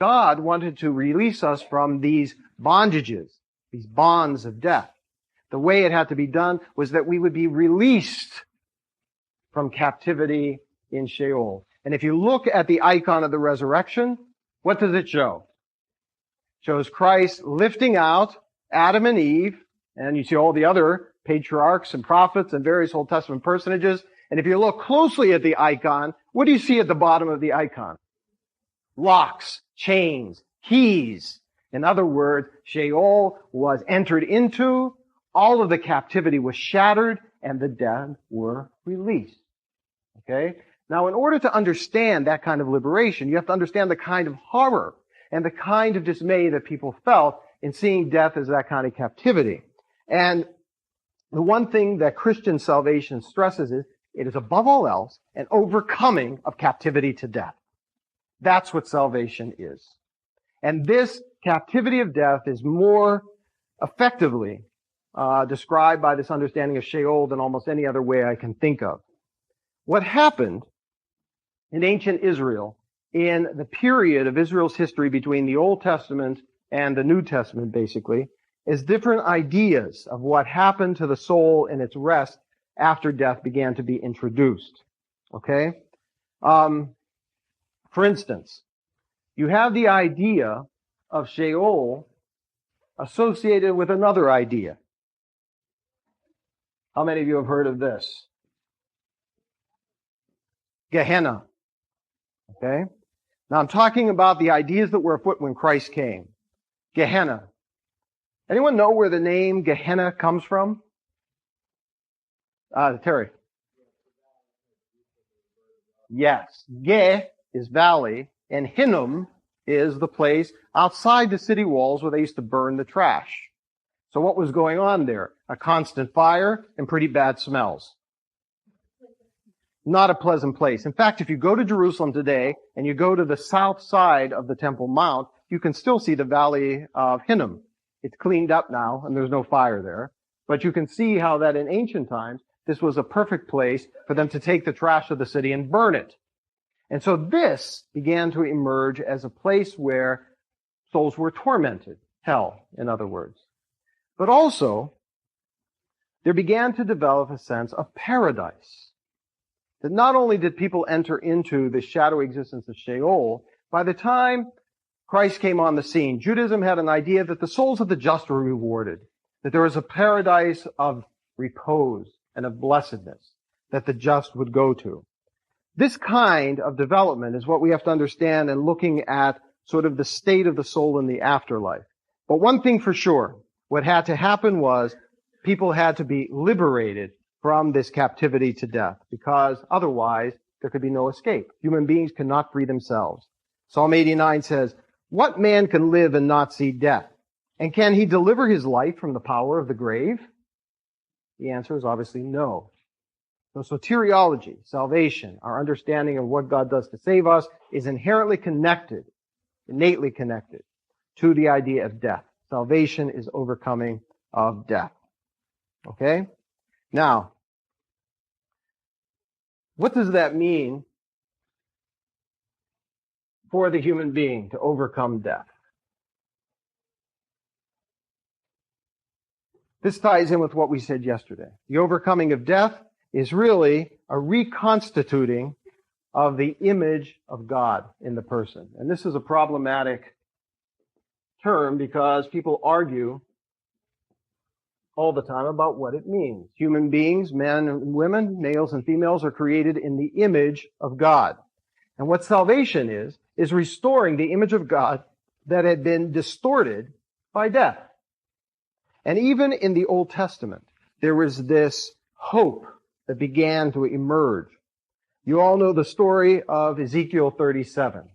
God wanted to release us from these bondages, these bonds of death. The way it had to be done was that we would be released from captivity in Sheol. And if you look at the icon of the resurrection, what does it show? It shows Christ lifting out Adam and Eve, and you see all the other patriarchs and prophets and various Old Testament personages. And if you look closely at the icon, what do you see at the bottom of the icon? Locks, chains, keys. In other words, Sheol was entered into, all of the captivity was shattered, and the dead were released. Okay? Now, in order to understand that kind of liberation, you have to understand the kind of horror and the kind of dismay that people felt in seeing death as that kind of captivity. And the one thing that Christian salvation stresses is it is above all else an overcoming of captivity to death. That's what salvation is. And this captivity of death is more effectively described by this understanding of Sheol than almost any other way I can think of. What happened in ancient Israel in the period of Israel's history between the Old Testament and the New Testament, basically, is different ideas of what happened to the soul in its rest after death began to be introduced. Okay? For instance, you have the idea of Sheol associated with another idea. How many of you have heard of this? Gehenna. Okay? Now I'm talking about the ideas that were afoot when Christ came. Gehenna. Anyone know where the name Gehenna comes from? Terry. Yes. Ge is valley, and Hinnom is the place outside the city walls where they used to burn the trash. So what was going on there? A constant fire and pretty bad smells. Not a pleasant place. In fact, if you go to Jerusalem today and you go to the south side of the Temple Mount, you can still see the valley of Hinnom. It's cleaned up now and there's no fire there. But you can see how that in ancient times, this was a perfect place for them to take the trash of the city and burn it. And so this began to emerge as a place where souls were tormented. Hell, in other words. But also, there began to develop a sense of paradise. That not only did people enter into the shadowy existence of Sheol, by the time Christ came on the scene, Judaism had an idea that the souls of the just were rewarded, that there was a paradise of repose and of blessedness that the just would go to. This kind of development is what we have to understand in looking at sort of the state of the soul in the afterlife. But one thing for sure, what had to happen was people had to be liberated from this captivity to death, because otherwise there could be no escape. Human beings cannot free themselves. Psalm 89 says, "What man can live and not see death? And can he deliver his life from the power of the grave?" The answer is obviously no. So soteriology, salvation, our understanding of what God does to save us, is inherently connected, innately connected to the idea of death. Salvation is overcoming of death. Okay? Now, what does that mean for the human being to overcome death? This ties in with what we said yesterday. The overcoming of death is really a reconstituting of the image of God in the person. And this is a problematic term because people argue all the time about what it means. Human beings, men and women, males and females, are created in the image of God. And what salvation is restoring the image of God that had been distorted by death. And even in the Old Testament, there was this hope that began to emerge. You all know the story of Ezekiel 37,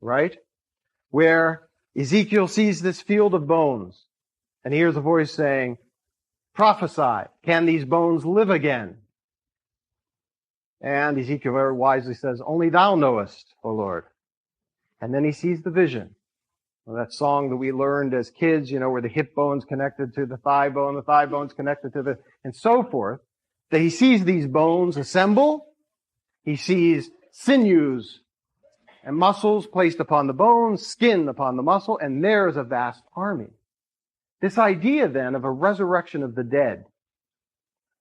right? Where Ezekiel sees this field of bones, and he hears a voice saying, "Prophesy, can these bones live again?" And Ezekiel very wisely says, "Only thou knowest, O Lord." And then he sees the vision. Well, that song that we learned as kids, where the hip bone's connected to the thigh bone's connected to the, and so forth, that he sees these bones assemble. He sees sinews and muscles placed upon the bones, skin upon the muscle, and there's a vast army. This idea then of a resurrection of the dead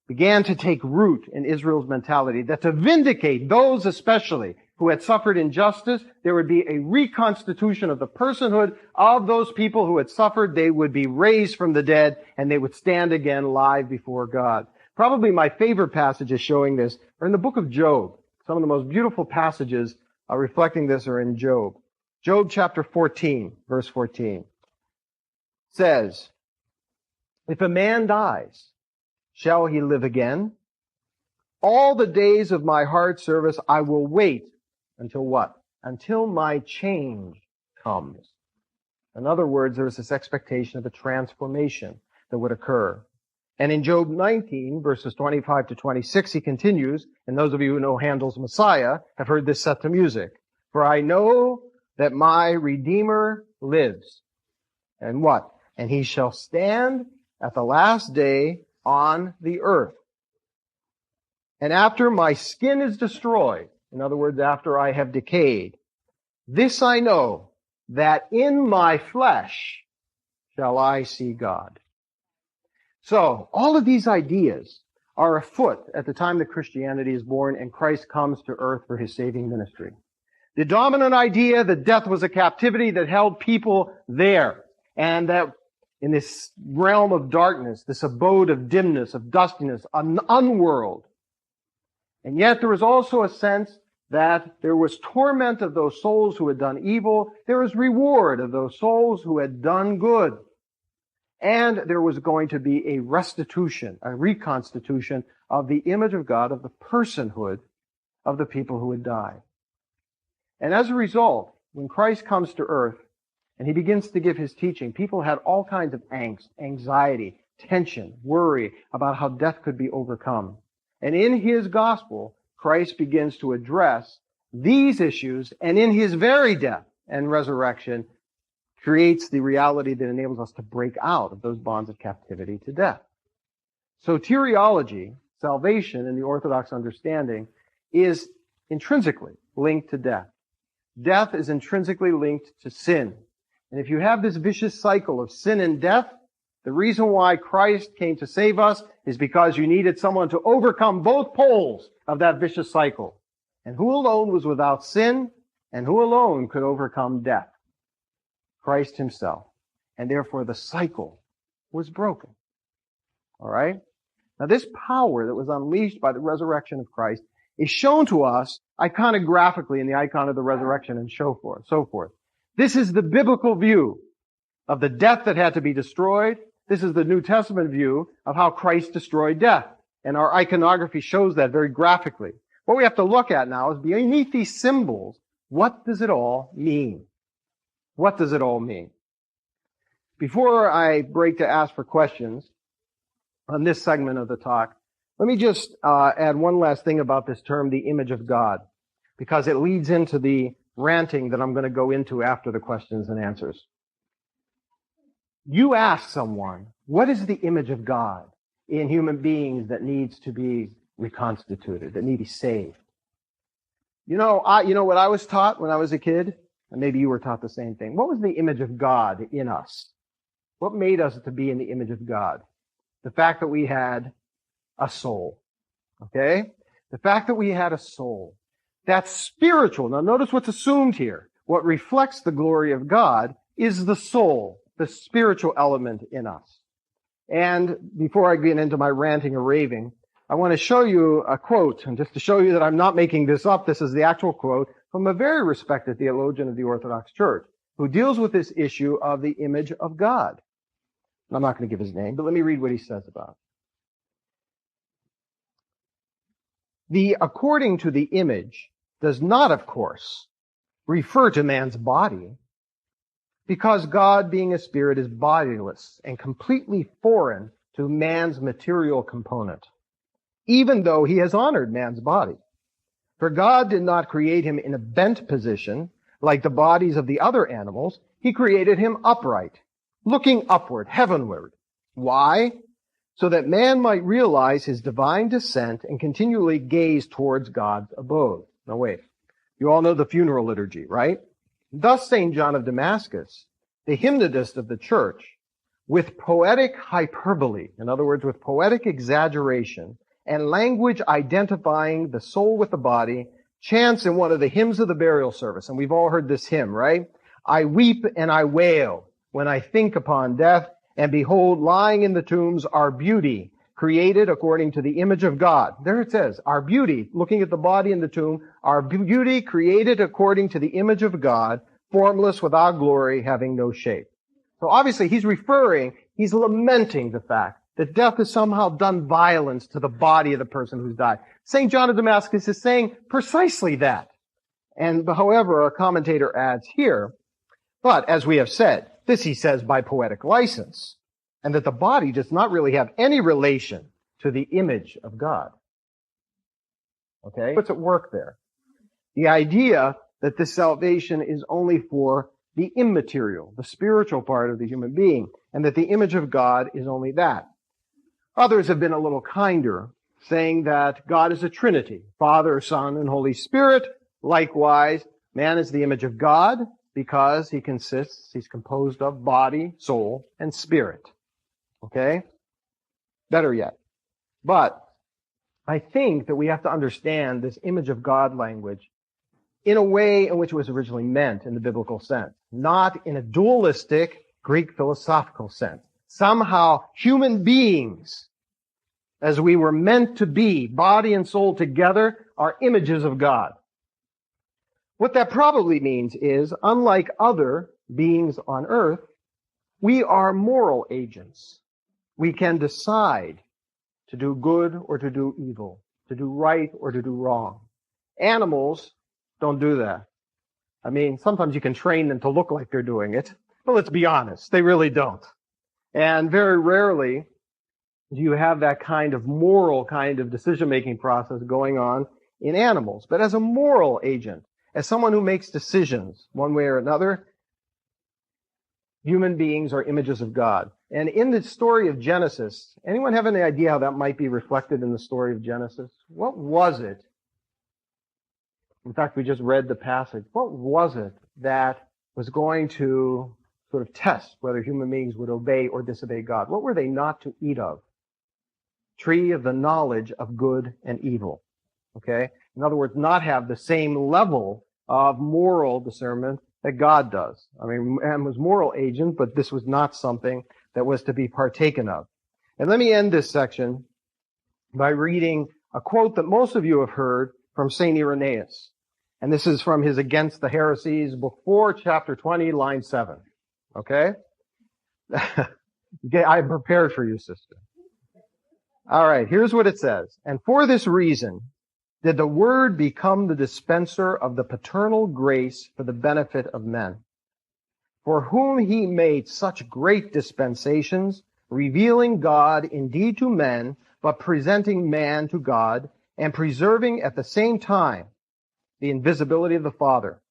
began to take root in Israel's mentality, that to vindicate those especially who had suffered injustice, there would be a reconstitution of the personhood of those people who had suffered. They would be raised from the dead, and they would stand again live before God. Probably my favorite passages showing this are in the book of Job. Some of the most beautiful passages reflecting this are in Job. Job chapter 14, verse 14 says, "If a man dies, shall he live again? All the days of my hard service I will wait until what? Until my change comes." In other words, there is this expectation of a transformation that would occur. And in Job 19, verses 25 to 26, he continues, and those of you who know Handel's Messiah have heard this set to music. "For I know that my Redeemer lives." And what? "And he shall stand at the last day on the earth. And after my skin is destroyed," in other words, after I have decayed, "this I know, that in my flesh shall I see God." So, all of these ideas are afoot at the time that Christianity is born and Christ comes to earth for his saving ministry. The dominant idea that death was a captivity that held people there, and that in this realm of darkness, this abode of dimness, of dustiness, an unworld. And yet there was also a sense that there was torment of those souls who had done evil. There was reward of those souls who had done good. And there was going to be a restitution, a reconstitution of the image of God, of the personhood of the people who had died. And as a result, when Christ comes to earth and he begins to give his teaching, people had all kinds of angst, anxiety, tension, worry about how death could be overcome. And in his gospel, Christ begins to address these issues, and in his very death and resurrection, creates the reality that enables us to break out of those bonds of captivity to death. Soteriology, salvation in the Orthodox understanding, is intrinsically linked to death. Death is intrinsically linked to sin. And if you have this vicious cycle of sin and death, the reason why Christ came to save us is because you needed someone to overcome both poles of that vicious cycle. And who alone was without sin, and who alone could overcome death? Christ himself. And therefore the cycle was broken. All right? Now this power that was unleashed by the resurrection of Christ is shown to us iconographically in the icon of the resurrection and so forth. This is the biblical view of the death that had to be destroyed. This is the New Testament view of how Christ destroyed death. And our iconography shows that very graphically. What we have to look at now is beneath these symbols, what does it all mean? What does it all mean? Before I break to ask for questions on this segment of the talk, let me just add one last thing about this term, the image of God, because it leads into the ranting that I'm going to go into after the questions and answers. You ask someone, what is the image of God in human beings that needs to be reconstituted, that need to be saved? You know what I was taught when I was a kid? And maybe you were taught the same thing. What was the image of God in us? What made us to be in the image of God? The fact that we had a soul. Okay? The fact that we had a soul. That's spiritual. Now notice what's assumed here. What reflects the glory of God is the soul, the spiritual element in us. And before I get into my ranting or raving, I want to show you a quote, and just to show you that I'm not making this up, this is the actual quote from a very respected theologian of the Orthodox Church who deals with this issue of the image of God. I'm not going to give his name, but let me read what he says about it. The according to the image does not, of course, refer to man's body, because God, being a spirit, is bodiless and completely foreign to man's material component, even though he has honored man's body. For God did not create him in a bent position, like the bodies of the other animals. He created him upright, looking upward, heavenward. Why? So that man might realize his divine descent and continually gaze towards God's abode. Now wait. You all know the funeral liturgy, right? Thus St. John of Damascus, the hymnodist of the church, with poetic hyperbole, in other words, with poetic exaggeration, and language identifying the soul with the body, chants in one of the hymns of the burial service. And we've all heard this hymn, right? I weep and I wail when I think upon death, and behold, lying in the tombs, our beauty, created according to the image of God. There it says, our beauty, looking at the body in the tomb, our beauty created according to the image of God, formless, without glory, having no shape. So obviously he's lamenting the fact that death has somehow done violence to the body of the person who's died. St. John of Damascus is saying precisely that. And however, a commentator adds here, but as we have said, this he says by poetic license, and that the body does not really have any relation to the image of God. Okay? What's at work there? The idea that this salvation is only for the immaterial, the spiritual part of the human being, and that the image of God is only that. Others have been a little kinder, saying that God is a Trinity, Father, Son, and Holy Spirit. Likewise, man is the image of God because he's composed of body, soul, and spirit. Okay? Better yet. But I think that we have to understand this image of God language in a way in which it was originally meant in the biblical sense, not in a dualistic Greek philosophical sense. Somehow human beings, as we were meant to be, body and soul together, are images of God. What that probably means is, unlike other beings on earth, we are moral agents. We can decide to do good or to do evil, to do right or to do wrong. Animals don't do that. I mean, sometimes you can train them to look like they're doing it, but let's be honest, they really don't. And very rarely do you have that kind of moral kind of decision-making process going on in animals. But as a moral agent, as someone who makes decisions one way or another, human beings are images of God. And in the story of Genesis, anyone have any idea how that might be reflected in the story of Genesis? What was it? In fact, we just read the passage. What was it that was going to sort of test whether human beings would obey or disobey God? What were they not to eat of? Tree of the knowledge of good and evil. Okay? In other words, not have the same level of moral discernment that God does. I mean, man was moral agent, but this was not something that was to be partaken of. And let me end this section by reading a quote that most of you have heard from St. Irenaeus. And this is from his Against the Heresies, book 4, chapter 20, line 7. Okay? I'm prepared for you, sister. All right, here's what it says. And for this reason, did the Word become the dispenser of the paternal grace for the benefit of men, for whom he made such great dispensations, revealing God indeed to men, but presenting man to God, and preserving at the same time the invisibility of the Father,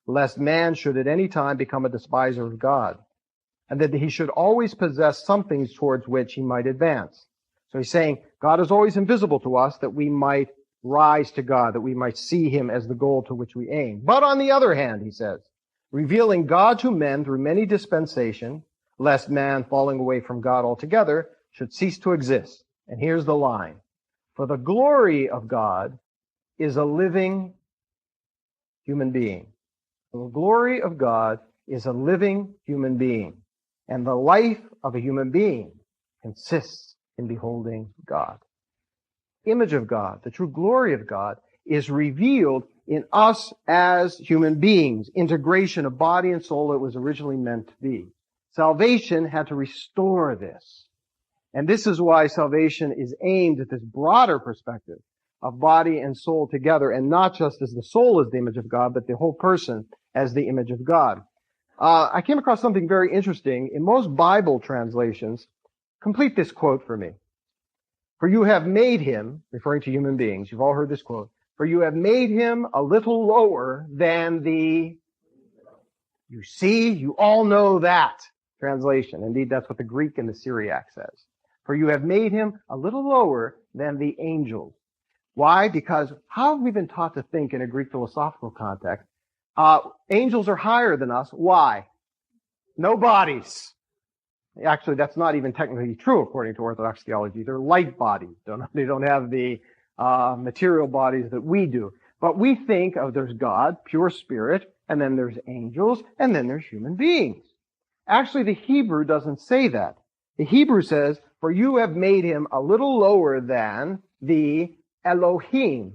lest man should at any time become a despiser of God, and that he should always possess some things towards which he might advance. So he's saying God is always invisible to us that we might rise to God, that we might see him as the goal to which we aim. But on the other hand, he says, revealing God to men through many dispensations, lest man, falling away from God altogether, should cease to exist. And here's the line. For the glory of God is a living human being. The glory of God is a living human being. And the life of a human being consists in beholding God. Image of God, the true glory of God, is revealed in us as human beings. Integration of body and soul that was originally meant to be. Salvation had to restore this. And this is why salvation is aimed at this broader perspective of body and soul together, and not just as the soul is the image of God, but the whole person as the image of God. I came across something very interesting. In most Bible translations, complete this quote for me. For you have made him, referring to human beings, you've all heard this quote, for you have made him a little lower than the, you see, you all know that translation. Indeed, that's what the Greek and the Syriac says. For you have made him a little lower than the angels. Why? Because how have we been taught to think in a Greek philosophical context? Angels are higher than us. Why? No bodies. Actually, that's not even technically true according to Orthodox theology. They're light bodies. They don't have the material bodies that we do. But we think of there's God, pure spirit, and then there's angels, and then there's human beings. Actually, the Hebrew doesn't say that. The Hebrew says, for you have made him a little lower than the Elohim.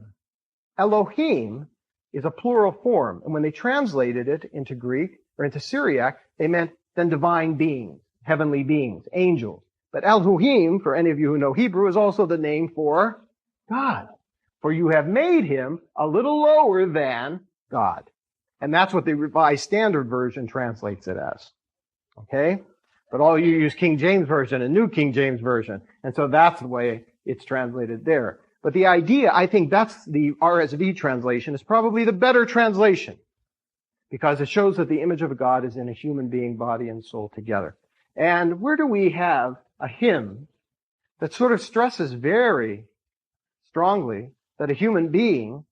Elohim is a plural form. And when they translated it into Greek or into Syriac, they meant then divine beings, heavenly beings, angels. But Elohim, for any of you who know Hebrew, is also the name for God. For you have made him a little lower than God. And that's what the Revised Standard Version translates it as. Okay? But all you use King James Version and New King James Version. And so that's the way it's translated there. But the idea, I think that's the RSV translation, is probably the better translation. Because it shows that the image of God is in a human being, body and soul together. And where do we have a hymn that sort of stresses very strongly that a human being,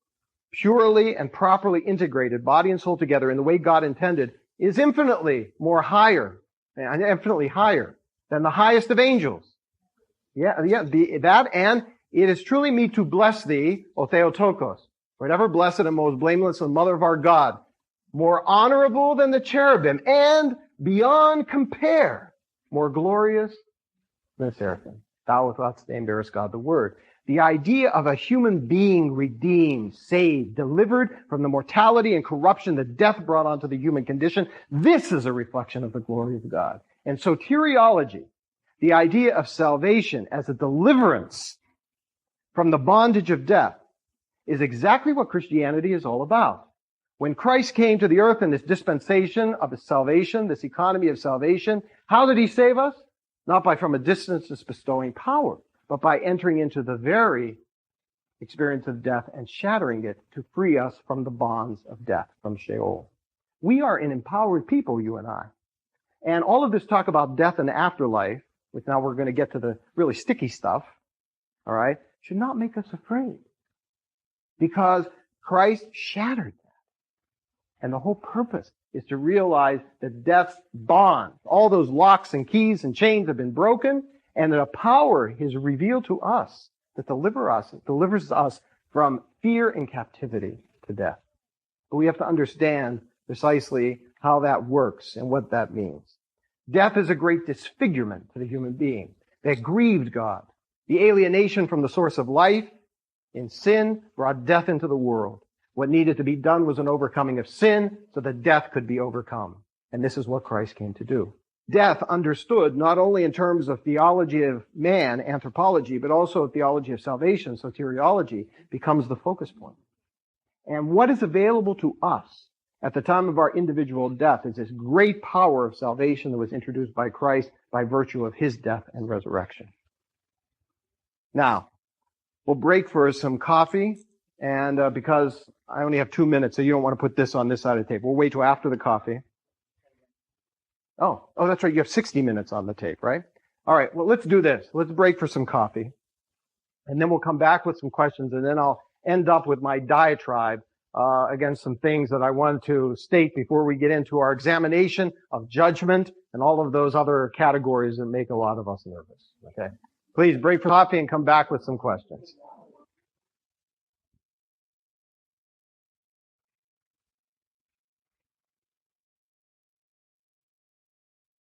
purely and properly integrated, body and soul together in the way God intended, is infinitely higher than the highest of angels. That and it is truly me to bless thee, O Theotokos, forever blessed and most blameless and mother of our God, more honorable than the cherubim, and beyond compare, more glorious than the seraphim. Thou without stain bearest God the Word. The idea of a human being redeemed, saved, delivered from the mortality and corruption that death brought onto the human condition, this is a reflection of the glory of God. And soteriology, the idea of salvation as a deliverance from the bondage of death, is exactly what Christianity is all about. When Christ came to the earth in this dispensation of his salvation, this economy of salvation, how did he save us? Not by from a distance just bestowing power, but by entering into the very experience of death and shattering it to free us from the bonds of death, from Sheol. We are an empowered people, you and I. And all of this talk about death and afterlife, which now we're going to get to the really sticky stuff, all right, should not make us afraid. Because Christ shattered that. And the whole purpose is to realize that death's bonds, all those locks and keys and chains have been broken, and that a power is revealed to us that delivers us from fear and captivity to death. But we have to understand precisely how that works and what that means. Death is a great disfigurement to the human being that grieved God. The alienation from the source of life in sin brought death into the world. What needed to be done was an overcoming of sin so that death could be overcome. And this is what Christ came to do. Death understood not only in terms of theology of man, anthropology, but also theology of salvation, soteriology, becomes the focus point. And what is available to us at the time of our individual death is this great power of salvation that was introduced by Christ by virtue of his death and resurrection. Now, we'll break for some coffee, and because I only have 2 minutes, so you don't want to put this on this side of the table. We'll wait till after the coffee. Oh, that's right. You have 60 minutes on the tape, right? All right. Well, let's do this. Let's break for some coffee, and then we'll come back with some questions, and then I'll end up with my diatribe against some things that I want to state before we get into our examination of judgment and all of those other categories that make a lot of us nervous. Okay. Please break for coffee and come back with some questions.